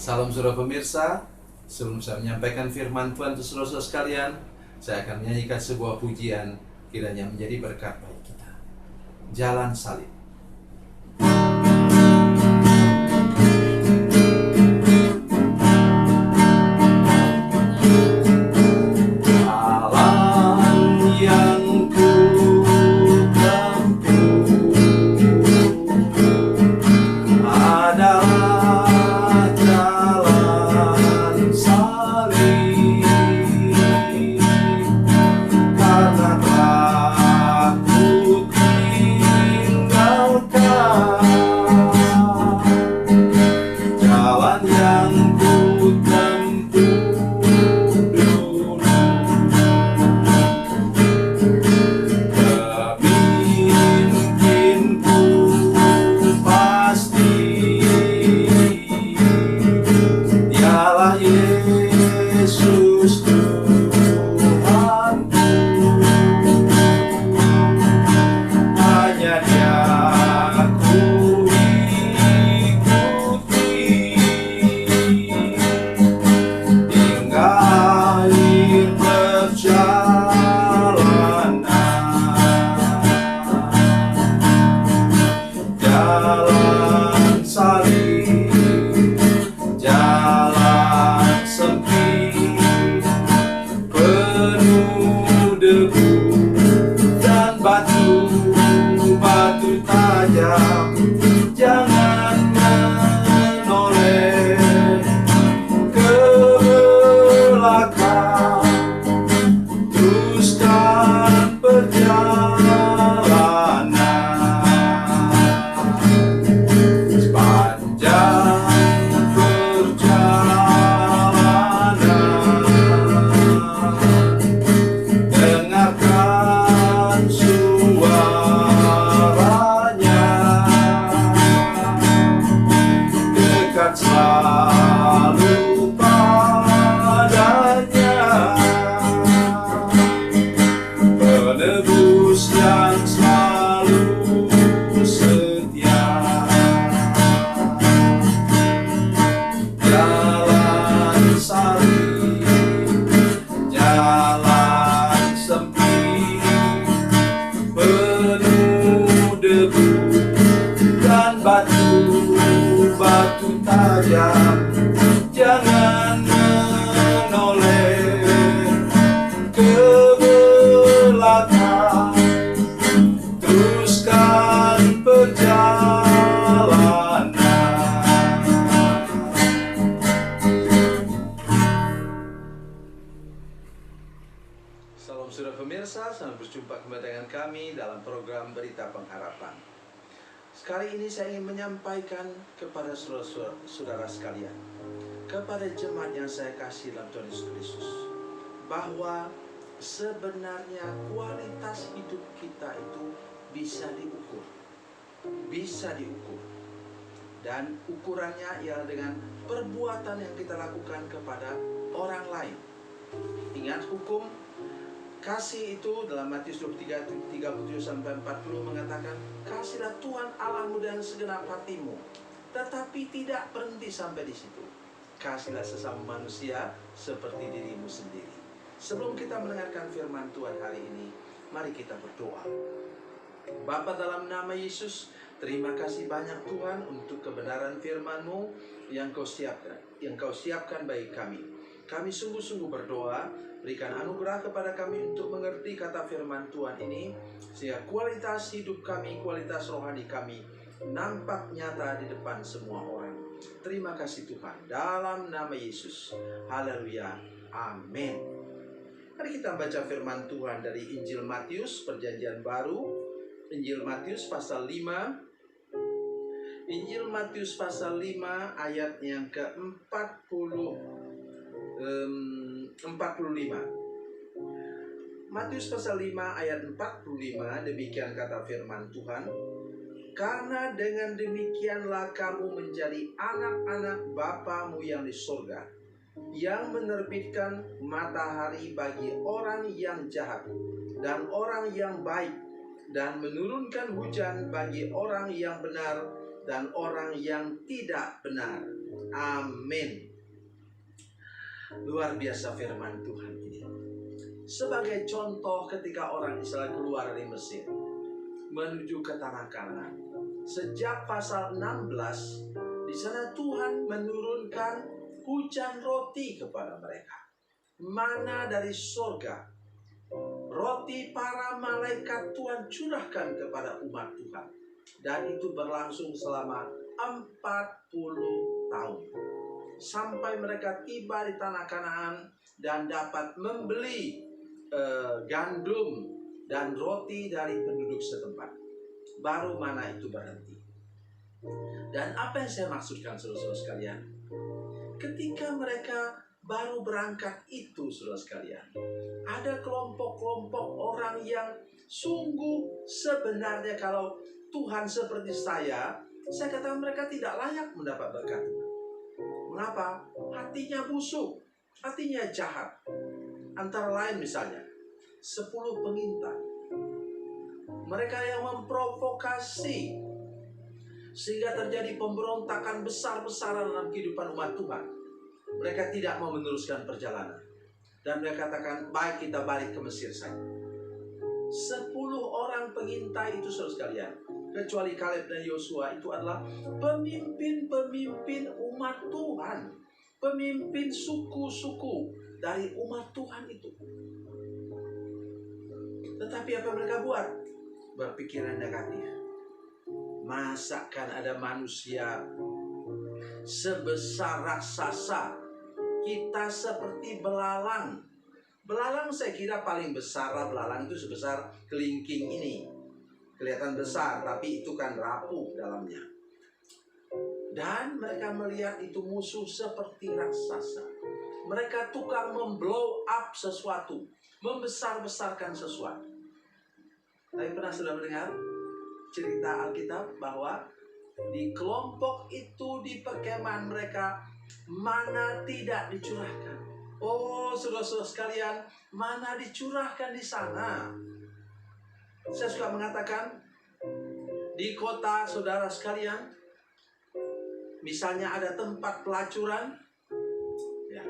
Salam saudara pemirsa, sebelum saya menyampaikan firman Tuhan untuk saudara-saudara sekalian, saya akan menyanyikan sebuah pujian kiranya menjadi berkat bagi kita. Jalan Salib. Salam saudara pemirsa, selamat berjumpa kembali dengan kami dalam program Berita Pengharapan. Sekali ini saya ingin menyampaikan kepada saudara sekalian, kepada jemaat yang saya kasih dalam Tuhan Yesus Kristus, bahwa sebenarnya kualitas hidup kita itu bisa diukur. Bisa diukur. Dan ukurannya ialah dengan perbuatan yang kita lakukan kepada orang lain. Ingat hukum kasih itu dalam Matius 23:37-40 mengatakan, kasihlah Tuhan Allahmu dengan segenap hatimu. Tetapi tidak berhenti sampai di situ. Kasihlah sesama manusia seperti dirimu sendiri. Sebelum kita mendengarkan firman Tuhan hari ini, mari kita berdoa. Bapa, dalam nama Yesus, terima kasih banyak Tuhan untuk kebenaran firman-Mu yang Kau siapkan bagi kami. Kami sungguh-sungguh berdoa, berikan anugerah kepada kami untuk mengerti kata firman Tuhan ini, sehingga kualitas hidup kami, kualitas rohani kami nampak nyata di depan semua orang. Terima kasih Tuhan, dalam nama Yesus. Haleluya, amin. Mari kita baca firman Tuhan dari Injil Matius, Perjanjian Baru, Injil Matius pasal 5. Injil Matius pasal 5 ayat yang ke-45. Matius pasal 5 ayat 45, demikian kata firman Tuhan. Karena dengan demikianlah kamu menjadi anak-anak Bapamu yang di surga, yang menerbitkan matahari bagi orang yang jahat dan orang yang baik, dan menurunkan hujan bagi orang yang benar dan orang yang tidak benar. Amin. Luar biasa firman Tuhan ini. Sebagai contoh ketika orang Israel keluar dari Mesir menuju ke tanah Kanaan. Sejak pasal 16, di sana Tuhan menurunkan hujan roti kepada mereka. Mana dari surga. Roti para malaikat Tuhan curahkan kepada umat Tuhan. Dan itu berlangsung selama 40 tahun. Sampai mereka tiba di tanah Kanaan dan dapat membeli gandum dan roti dari penduduk setempat. Baru mana itu berhenti. Dan apa yang saya maksudkan, saudara-saudara sekalian? Ketika mereka baru berangkat itu, saudara sekalian, ada kelompok-kelompok orang yang sungguh sebenarnya kalau Tuhan seperti saya katakan mereka tidak layak mendapat berkat Tuhan. Mengapa? Hatinya busuk, hatinya jahat. Antara lain misalnya 10 pengintai. Mereka yang memprovokasi sehingga terjadi pemberontakan besar-besaran dalam kehidupan umat Tuhan. Mereka tidak mau meneruskan perjalanan. Dan mereka katakan, baik kita balik ke Mesir saja. 10 orang pengintai itu, saudara sekalian, kecuali Kaleb dan Yosua, itu adalah pemimpin-pemimpin umat Tuhan. Pemimpin suku-suku dari umat Tuhan itu. Tetapi apa mereka buat? Berpikiran negatif. Masakan ada manusia sebesar raksasa, kita seperti belalang. Belalang saya kira paling besar lah, belalang itu sebesar kelingking ini. Kelihatan besar, tapi itu kan rapuh dalamnya. Dan mereka melihat itu musuh seperti raksasa. Mereka tukang memblow up sesuatu, membesar-besarkan sesuatu. Tapi pernah sudah mendengar cerita Alkitab bahwa di kelompok itu, di perkemahan mereka, mana tidak dicurahkan. Oh, saudara-saudara sekalian, mana dicurahkan di sana. Saya suka mengatakan, di kota saudara sekalian, misalnya ada tempat pelacuran, ya.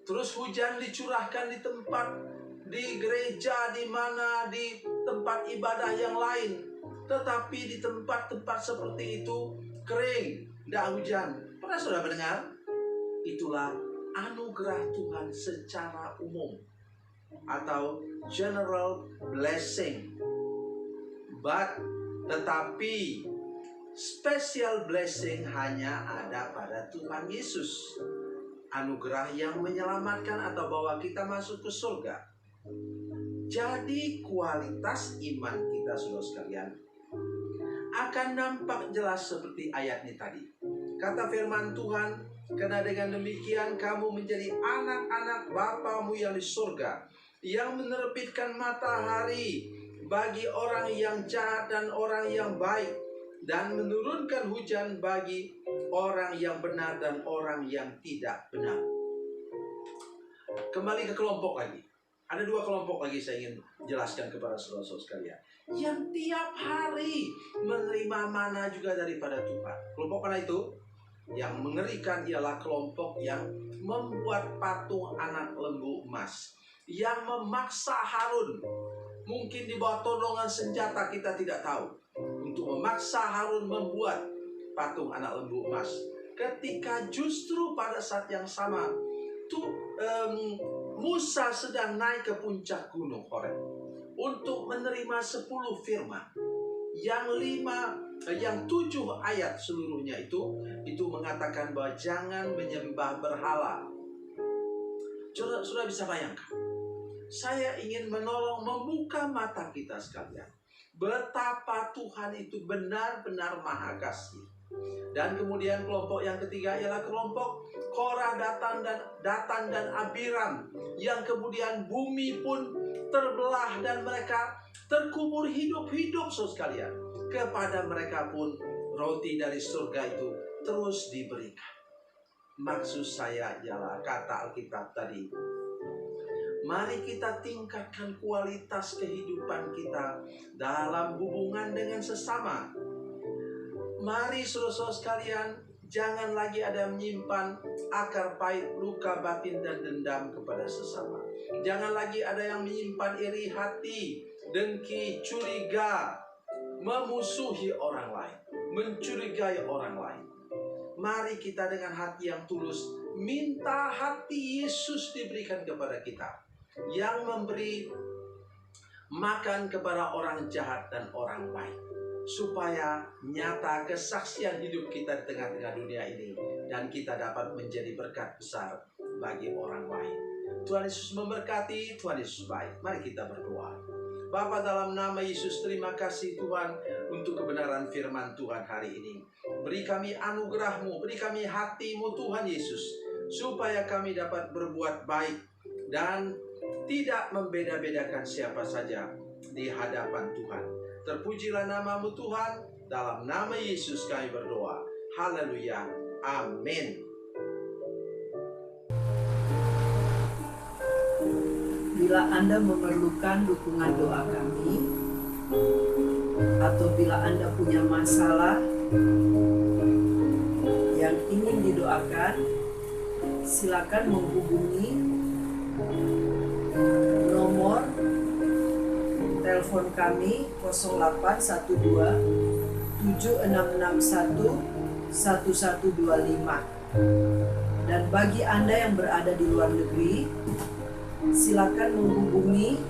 Terus hujan dicurahkan di tempat, di gereja, di mana, di tempat ibadah yang lain. Tetapi di tempat-tempat seperti itu kering, tidak hujan. Pernah sudah mendengar? Itulah anugerah Tuhan secara umum atau general blessing. Tetapi special blessing hanya ada pada Tuhan Yesus. Anugerah yang menyelamatkan atau bawa kita masuk ke surga. Jadi kualitas iman kita, saudara sekalian, akan nampak jelas seperti ayat ini tadi. Kata firman Tuhan, karena dengan demikian kamu menjadi anak-anak Bapamu yang di surga, yang menerbitkan matahari bagi orang yang jahat dan orang yang baik, dan menurunkan hujan bagi orang yang benar dan orang yang tidak benar. Kembali ke kelompok lagi. Ada 2 kelompok lagi saya ingin jelaskan kepada saudara-saudara sekalian, yang tiap hari menerima mana juga daripada Tuhan. Kelompok mana itu? Yang mengerikan ialah kelompok yang membuat patung anak lembu emas, yang memaksa Harun, mungkin di bawah todongan senjata kita tidak tahu, untuk memaksa Harun membuat patung anak lembu emas. Ketika justru pada saat yang sama Musa sedang naik ke puncak gunung Horeb untuk menerima 10 firman. Yang 7 ayat seluruhnya itu mengatakan bahwa jangan menyembah berhala. Sudah bisa bayangkan? Saya ingin menolong membuka mata kita sekalian. Betapa Tuhan itu benar-benar maha kasih. Dan kemudian kelompok yang ketiga ialah kelompok Korah, Datan dan Abiram, yang kemudian bumi pun terbelah dan mereka terkubur hidup-hidup, saudara sekalian. Kepada mereka pun roti dari surga itu terus diberikan. Maksud saya ialah kata Alkitab tadi, mari kita tingkatkan kualitas kehidupan kita dalam hubungan dengan sesama. Mari saudara-saudara sekalian, jangan lagi ada yang menyimpan akar pahit, luka batin dan dendam kepada sesama. Jangan lagi ada yang menyimpan iri hati, dengki, curiga, memusuhi orang lain, mencurigai orang lain. Mari kita dengan hati yang tulus minta hati Yesus diberikan kepada kita, yang memberi makan kepada orang jahat dan orang baik, supaya nyata kesaksian hidup kita di tengah-tengah dunia ini, dan kita dapat menjadi berkat besar bagi orang lain. Tuhan Yesus memberkati, Tuhan Yesus baik. Mari kita berdoa. Bapa, dalam nama Yesus, terima kasih Tuhan untuk kebenaran firman Tuhan hari ini. Beri kami anugerah-Mu, beri kami hati-Mu Tuhan Yesus, supaya kami dapat berbuat baik dan tidak membeda-bedakan siapa saja di hadapan Tuhan. Terpujilah nama-Mu Tuhan, dalam nama Yesus kami berdoa. Haleluya, amin. Bila Anda memerlukan dukungan doa kami, atau bila Anda punya masalah yang ingin didoakan, silakan menghubungi nomor telepon kami 0812 7661 1125. Dan bagi Anda yang berada di luar negeri, silakan menghubungi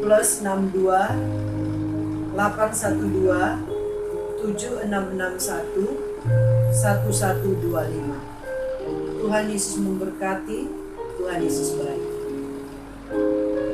+62 812 7661 1125. Tuhan Yesus memberkati, Tuhan Yesus baik.